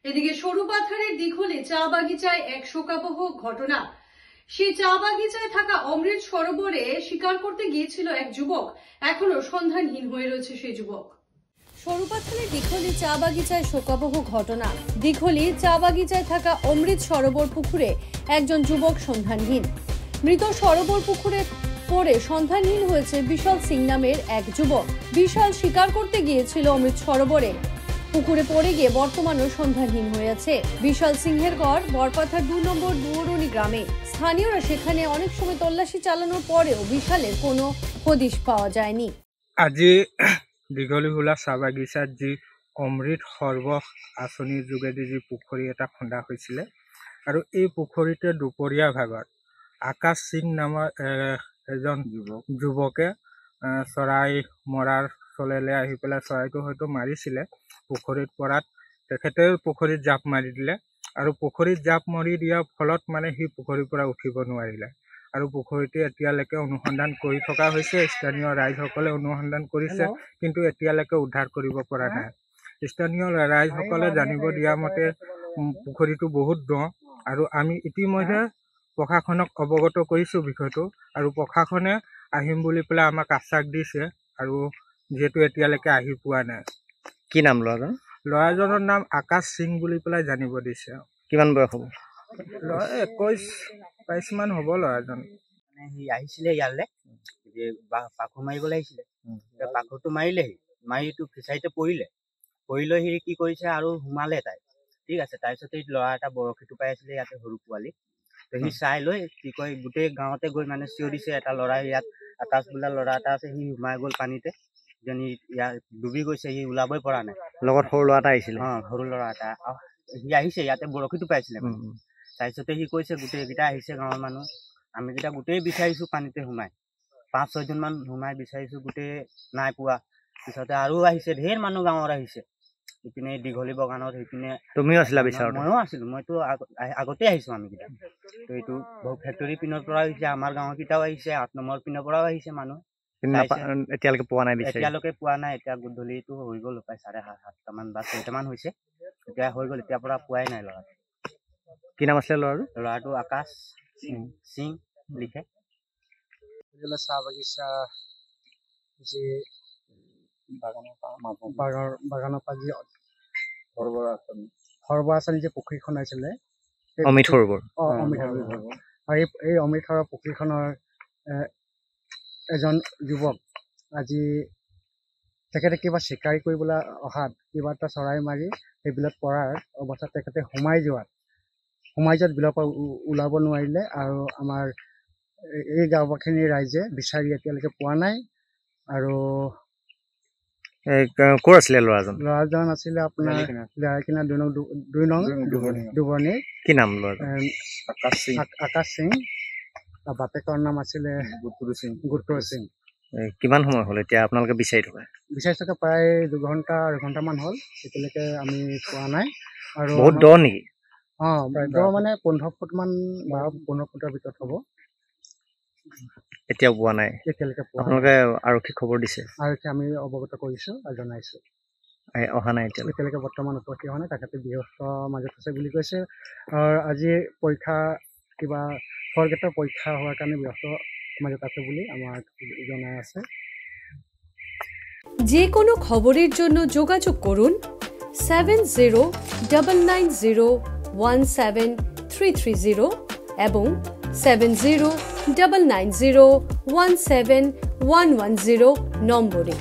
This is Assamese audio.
এদিকে সরুপাথারের দিঘলে চা বাগিচায় এক শোকাবহ ঘটনা। সেই চা বাগিচায় থাকা অমৃত সরোবরে শিকার করতে গিয়েছিল এক যুবক। এখনো সন্ধানহীন হয়ে রয়েছে সেই যুবক। সরুপাথারের দিঘলি চা বাগিচায় শোকাবহ ঘটনা। দিঘলি চা বাগিচায় থাকা অমৃত সরোবর পুকুরে একজন যুবক সন্ধানহীন। মৃত সরোবর পুকুরে পড়ে সন্ধানহীন হয়েছে বিশাল সিং নামের এক যুবক। বিশাল শিকার করতে গিয়েছিল অমৃত সরোবরে, পুকুরে পড়ে গিয়ে বর্তমানও সন্ধানহীন হয়ে আছে। বিশাল সিংহের গড় বরপাথার 2 নম্বর দুয়রণী গ্রামে। স্থানীয়রা সেখানে অনেক সময় তল্লাশি চালানোর পরেও বিশালের কোনো হদিশ পাওয়া যায়নি। আজি দীঘলীহুলা চাহ বাগিচাত যি অমৃত সৰবৰ আঁচনিৰ যোগেদি যি পুখুৰী এটা খন্দা হৈছিলে আৰু এই পুখুৰীতে দুপৰীয়া ভাগত আকাশ সিং নামৰ এজন যুৱকে চৰাই মৰাৰ চলেলে আহি পেলাই চৰাইটো হয়তো মাৰিছিলে। পুখুৰীত পৰাত তেখেতে পুখুৰীত জাপ মাৰি দিলে আৰু পুখুৰীত জাপ মাৰি দিয়াৰ ফলত মানে সি পুখুৰীৰ পৰা উঠিব নোৱাৰিলে আৰু পুখুৰীটো এতিয়ালৈকে অনুসন্ধান কৰি থকা হৈছে। স্থানীয় ৰাইজসকলে অনুসন্ধান কৰিছে, কিন্তু এতিয়ালৈকে উদ্ধাৰ কৰিব পৰা নাই। স্থানীয় ৰাইজসকলে জানিব দিয়া মতে পুখুৰীটো বহুত দ আৰু আমি ইতিমধ্যে প্ৰশাসনক অৱগত কৰিছোঁ বিষয়টো, আৰু প্ৰশাসনে আহিম বুলি পেলাই আমাক আশ্বাস দিছে, আৰু যিহেতু এতিয়ালৈকে আহি পোৱা নাই। কি নাম ল'ৰাজন? ল'ৰাজনৰ নাম আকাশ সিং বুলি পেলাই জানিব দিছে। কিমান বয়স হ'ব? ল'ৰা 21-22 মান হ'ব ল'ৰাজন। মানে সি আহিছিলে ইয়ালৈ, পাখু মাৰিবলৈ আহিছিলে। পাখুটো মাৰিলেহি, মাৰিটো ফিচাৰীতে পৰিলে সি কি কৰিছে আৰু সোমালে তাই। ঠিক আছে, তাৰপিছতে ল'ৰা এটা বৰশী টোপাই আছিলে ইয়াতে, সৰু পোৱালি। তো সি চাই লৈ কি কয় গোটেই গাঁৱতে গৈ মানে চিঞৰিছে, এটা ল'ৰা ইয়াত আকাশ বোলা ল'ৰা এটা আছে, সি সোমাই গ'ল পানীতে, যেন ইয়াত ডুবি গৈছে, সি ওলাবই পৰা নাই। লগত সৰু ল'ৰা এটা আহিছিলে? সৰু ল'ৰা এটা সি আহিছে ইয়াতে বৰশী টোপাইছিলে। তাৰপিছতে সি কৈছে গোটেইকেইটা আহিছে গাঁৱৰ মানুহ, আমি কেইটা গোটেই বিচাৰিছো পানীতে সোমাই, 5-6জন মান সোমাই বিচাৰিছো, গোটেই নাই পোৱা। পিছতে আৰু আহিছে, ঢেৰ মানুহ গাঁৱৰ আহিছে। ইপিনে দীঘলী বাগানত, সেইপিনে তুমিও আছিলা বিচাৰত? ময়ো আছিলো, মইতো আগতে আহিছো আমি কেইটা। তো এইটো ফেক্টৰী পিনৰ পৰা আহিছে, আমাৰ গাঁৱৰ কেইটাও আহিছে, 8 নম্বৰ পিনৰ পৰাও আহিছে মানুহ। এতিয়ালৈকে পোৱা নাই? এতিয়ালৈকে পোৱা নাই। এতিয়া গধূলিটো হৈ গ'ল, প্ৰায় 7:30 বা 6টামান হৈছে, এতিয়া হৈ গ'ল, এতিয়াৰ পৰা পোৱাই নাই ল'ৰা। কি নাম আছিলে ল'ৰাটো? ল'ৰাটো আকাশ সিং লিখে। চাহ বাগিচা যি বাগানৰ পৰা যি সৰবৰ আঁচনি যে পুখুৰীখন আছিলে, অমৃত সৰোবৰ। অমৃত সৰোবৰ। আৰু এই অমৃত সৰোবৰ পুখুৰীখনৰ এজন যুৱক আজি তেখেতে কিবা চিকাৰী কৰিবলৈ অহাত কিবা এটা চৰাই মাৰি সেইবিলাক পৰাৰ অৱস্থাত তেখেতে সোমাই যোৱাত বিলৰ পৰা ওলাব নোৱাৰিলে, আৰু আমাৰ এই গাঁওবাসীৰ ৰাইজে বিচাৰি এতিয়ালৈকে পোৱা নাই। আৰু ক'ৰ আছিলে ল'ৰাজন? ল'ৰাজন আছিলে আপোনাৰ লাইকিনা 2 নং দুবৰ্ণীৰ। কি নাম ল'ৰাজন? আকাশ সিং। বাপেকৰ নাম আছিলে গুৰুত্তৰ সিং। কিমান সময় হ'ল এতিয়া আপোনালোকে বিচাৰি থকা? প্ৰায় 2-2.5 হ'ল, এতিয়ালৈকে আমি পোৱা নাই। আৰু বহুত দ নেকি? দ মানে 15 ফুট মান, 12-15 ফুটৰ ভিতৰত হ'ব। এতিয়াও পোৱা নাই? এতিয়ালৈকে পোৱা নাই। আপোনালোকে আৰক্ষীক খবৰ দিছে? আৰক্ষী আমি অৱগত কৰিছো আৰু জনাইছো। অহা নাই এতিয়ালৈকে? বৰ্তমান উপস্থিত হোৱা নাই, তেখেতে ব্যস্ত মাজত আছে বুলি কৈছে। আৰু আজি পৰীক্ষা, কিবা ফৰগেটৰ পৰীক্ষা হোৱাৰ কাৰণে ব্যস্ত মাজত আছে বুলি আমাক জনাই আছে। যে কোনো খবৰেৰ জন্য যোগাযোগ কৰুন 7099017330 এবং 7099017110 নম্বৰে।